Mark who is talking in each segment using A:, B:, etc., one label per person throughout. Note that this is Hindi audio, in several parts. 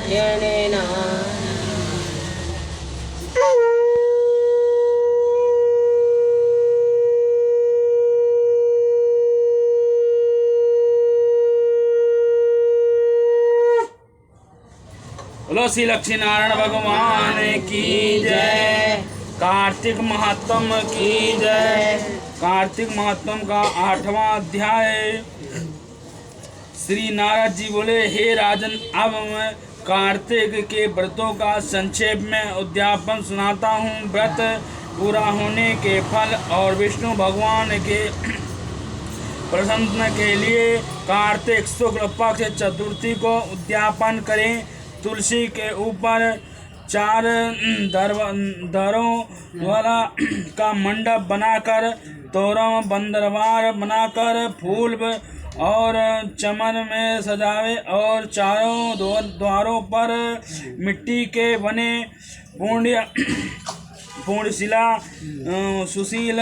A: बोलो श्री लक्ष्मी नारायण भगवान की जय। कार्तिक महात्म की जय। कार्तिक महात्म का 8वां अध्याय। श्री नारद जी बोले, हे राजन, अब मैं कार्तिक के व्रतों का संक्षेप में उद्यापन सुनाता हूँ। व्रत पूरा होने के फल और विष्णु भगवान के प्रसन्न के लिए कार्तिक शुक्ल पक्ष चतुर्थी को उद्यापन करें। तुलसी के ऊपर 4 दरों वाला का मंडप बनाकर, तोरण बंदरवार बनाकर फूल और चमन में सजावे और चारों द्वारों पर मिट्टी के बने पूर्णशिला, सुशील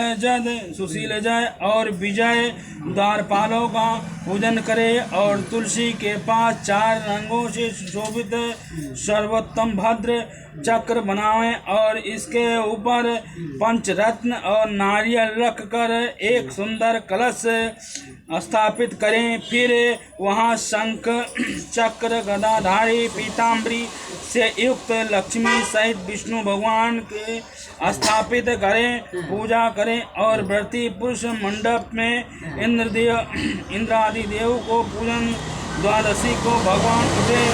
A: जय और विजय द्वारपालों का पूजन करे और तुलसी के पास 4 रंगों से शोभित सर्वोत्तम भद्र चक्र बनावें और इसके ऊपर पंचरत्न और नारियल रख कर एक सुंदर कलश स्थापित करें। फिर वहां शंख चक्र गदाधारी पीताम्बरी से युक्त लक्ष्मी सहित विष्णु भगवान के स्थापित करें, पूजा करें और व्रती पुरुष मंडप में इंद्रादि देव को पूजन। द्वादशी को भगवान उठे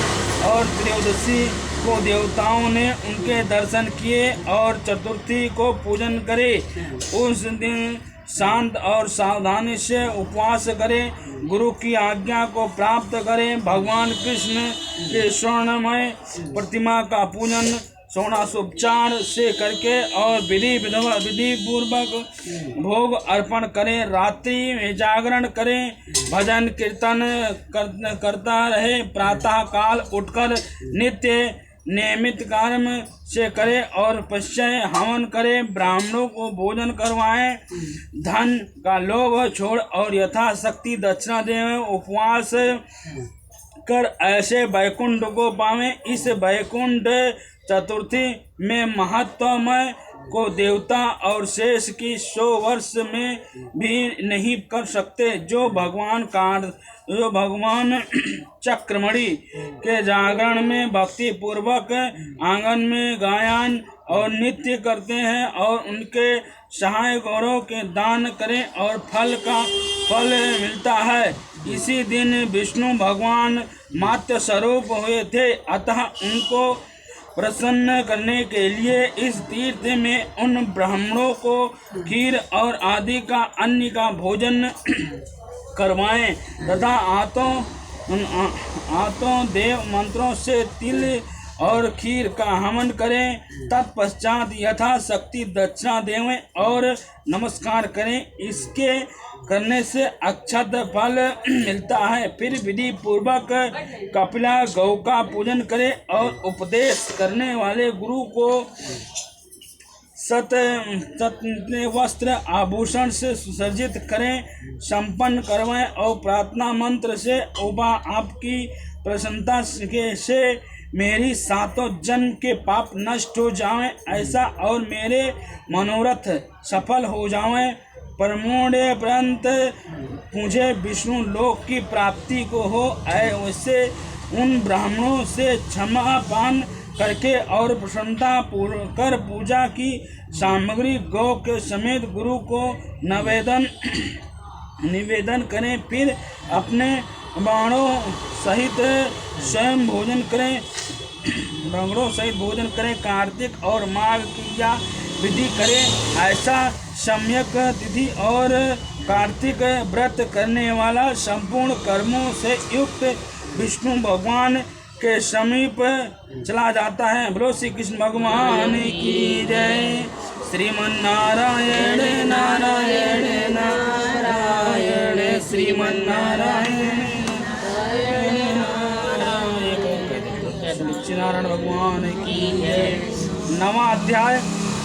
A: और त्रयोदशी को देवताओं ने उनके दर्शन किए और चतुर्थी को पूजन करे। उस दिन शांत और सावधानी से उपवास करें, गुरु की आज्ञा को प्राप्त करें। भगवान कृष्ण के स्वर्णमय प्रतिमा का पूजन षोडशोपचार से करके और विधि पूर्वक भोग अर्पण करें। रात्रि में जागरण करें, भजन कीर्तन करता रहे। प्रातः काल उठकर नित्य नियमित कर्म से करे और पश्चात हवन करे। ब्राह्मणों को भोजन करवाएं, धन का लोभ छोड़ और यथाशक्ति दक्षिणा दें। उपवास कर ऐसे वैकुंठ को पावें। इस वैकुंठ चतुर्थी में महत्वमय को देवता और शेष की 100 वर्ष में भी नहीं कर सकते। जो भगवान चक्रमणि के जागरण में भक्ति पूर्वक आंगन में गायन और नृत्य करते हैं और उनके सहाय गौरव के दान करें और फल मिलता है। इसी दिन विष्णु भगवान मातृ स्वरूप हुए थे, अतः उनको प्रसन्न करने के लिए इस तीर्थ में उन ब्राह्मणों को खीर और आदि का अन्न का भोजन करवाएं तथा आतों देव मंत्रों से तिल और खीर का हवन करें। तत्पश्चात यथाशक्ति दक्षिणा देवें और नमस्कार करें। इसके करने से अक्षत फल मिलता है। फिर विधि पूर्वक कपिला गौ का पूजन करें और उपदेश करने वाले गुरु को सत वस्त्र आभूषण से सुसज्जित करें, संपन्न करवाएं और प्रार्थना मंत्र से आपकी प्रसन्नता से मेरी 7 जन्म के पाप नष्ट हो जाएं ऐसा और मेरे मनोरथ सफल हो जाएं। परमोड़े पर्यंत मुझे विष्णु लोक की प्राप्ति को हो। वैसे उन ब्राह्मणों से क्षमा पान करके और प्रसन्नता कर पूजा की सामग्री गौ के समेत गुरु को निवेदन करें। फिर अपने बाणों सहित स्वयं भोजन करें। कार्तिक और माघ की या विधि करें। ऐसा सम्यक तिथि और कार्तिक व्रत करने वाला संपूर्ण कर्मों से युक्त विष्णु भगवान के समीप चला जाता है। बोलो श्री कृष्ण भगवान की जय। श्रीमन्नारायण नारायण नारायण श्रीमन्नारायण नारायण भगवान की जय। 9वां अध्याय।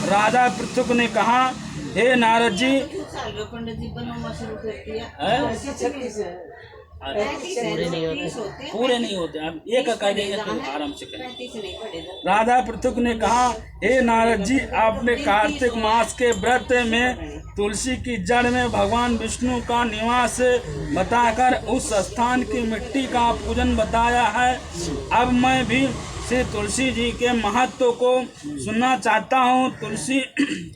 A: राजा पृथुक ने कहा, हे नारद जी,
B: पूरे नहीं होते।
A: पूरे नहीं होते। अब एक कह देंगे तो आराम से करें। राधा पृथुक ने कहा, हे नारद जी, आपने कार्तिक मास के व्रत में तुलसी की जड़ में भगवान विष्णु का निवास बताकर उस स्थान की मिट्टी का पूजन बताया है। अब मैं भी श्री तुलसी जी के महत्व को सुनना चाहता हूँ। तुलसी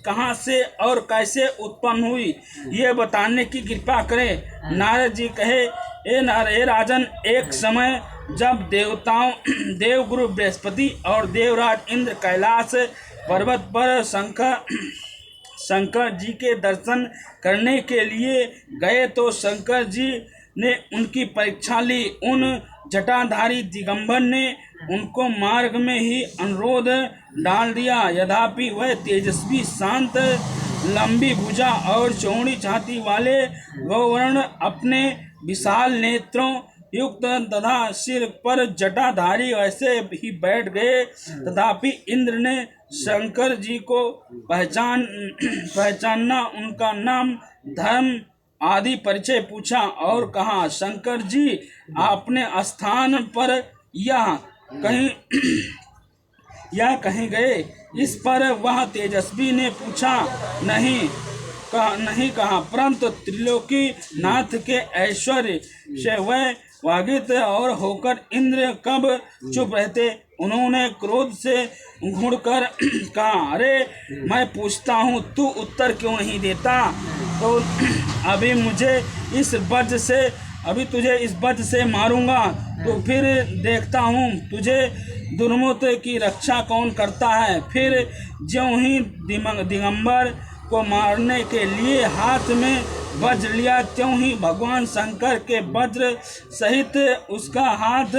A: कहाँ से और कैसे उत्पन्न हुई, ये बताने की कृपा करें। नारद जी कहे, हे राजन, एक समय जब देवगुरु बृहस्पति और देवराज इंद्र कैलाश पर्वत पर शंकर जी के दर्शन करने के लिए गए तो शंकर जी ने उनकी परीक्षा ली। उन जटाधारी दिगंबर ने उनको मार्ग में ही अनुरोध डाल दिया। यद्यपि वह तेजस्वी, शांत, लंबी भुजा और चौड़ी छाती वाले गौवर्ण अपने विशाल नेत्रों युक्त तथा सिर पर जटाधारी वैसे ही बैठ गए। तथापि इंद्र ने शंकर जी को पहचानना, उनका नाम, धर्म आदि परिचय पूछा और कहा, शंकर जी अपने स्थान पर यह कहीं गए? इस पर वह तेजस्वी ने पूछा, नहीं कहा, परंतु त्रिलोकी नाथ के ऐश्वर्य से वह वागित और होकर इंद्र कब चुप रहते। उन्होंने क्रोध से घुड़कर कहा, अरे मैं पूछता हूँ, तू उत्तर क्यों नहीं देता? तो अभी तुझे इस वज्र से मारूंगा, तो फिर देखता हूँ तुझे दुर्मत की रक्षा कौन करता है। फिर ज्यों ही दिगंबर को मारने के लिए हाथ में वज्र लिया, त्यों ही भगवान शंकर के वज्र सहित उसका हाथ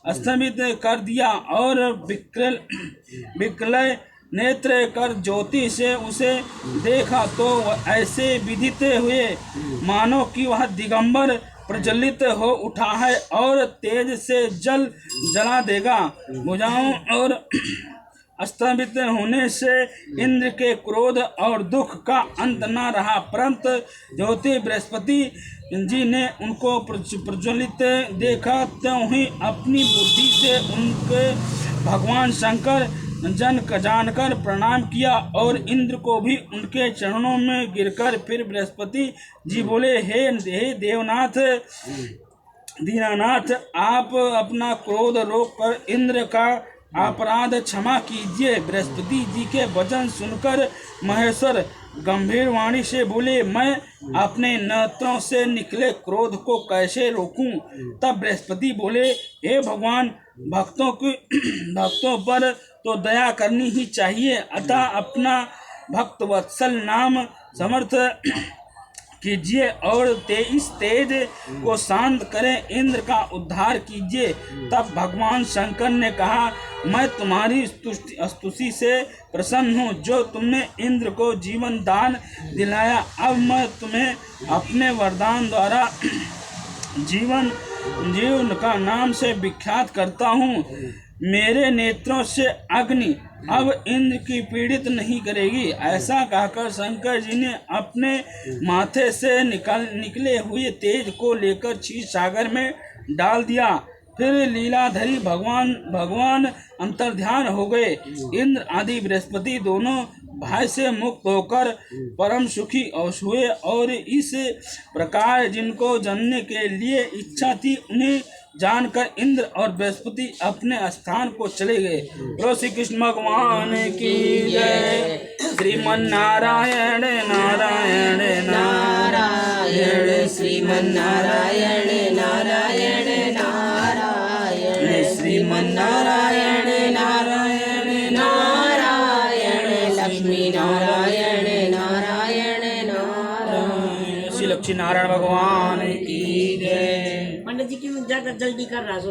A: स्तंभित कर दिया और विकल नेत्र कर ज्योति से उसे देखा तो ऐसे विदित हुए मानो कि वह दिगंबर प्रज्वलित हो उठा है और तेज से जला देगा। भुजाओं और स्तंभित होने से इंद्र के क्रोध और दुख का अंत न रहा, परंतु ज्योति बृहस्पति जी ने उनको प्रज्वलित देखा, त्यों ही अपनी बुद्धि से उनके भगवान शंकर जानकर प्रणाम किया और इंद्र को भी उनके चरणों में गिरकर फिर बृहस्पति जी बोले, हे देवनाथ दीनानाथ, आप अपना क्रोध रोककर इंद्र का अपराध क्षमा कीजिए। बृहस्पति जी के वचन सुनकर महेश्वर गंभीर वाणी से बोले, मैं अपने नेत्रों से निकले क्रोध को कैसे रोकूं? तब बृहस्पति बोले, हे भगवान, भक्तों पर तो दया करनी ही चाहिए, अतः अपना भक्त वत्सल नाम समर्थ कीजिए और इस तेज को शांत करें, इंद्र का उद्धार कीजिए। तब भगवान शंकर ने कहा, मैं तुम्हारी स्तुति से प्रसन्न हूँ, जो तुमने इंद्र को जीवन दान दिलाया। अब मैं तुम्हें अपने वरदान द्वारा जीवन का नाम से विख्यात करता हूँ। मेरे नेत्रों से अग्नि अब इंद्र की पीड़ित नहीं करेगी। ऐसा कहकर शंकर जी ने अपने माथे से निकले हुए तेज को लेकर क्षीर सागर में डाल दिया। फिर लीलाधरी भगवान अंतर्ध्यान हो गए। इंद्र आदि बृहस्पति दोनों भय से मुक्त होकर परम सुखी हुए और इस प्रकार जिनको जानने के लिए इच्छा थी उन्हें जानकर इंद्र और बृहस्पति अपने स्थान को चले गए। बोलो श्री कृष्ण भगवान की जय। श्रीमन्नारायण नारायण नारायण, श्रीमन्नारायण नारायण नारायण, श्रीमन्नारायण नारायण नारायण, लक्ष्मी नारायण नारायण नारायण। श्री लक्ष्मी नारायण भगवान की जय।
B: पंडित जी की जाकर जल्दी कर रहा है।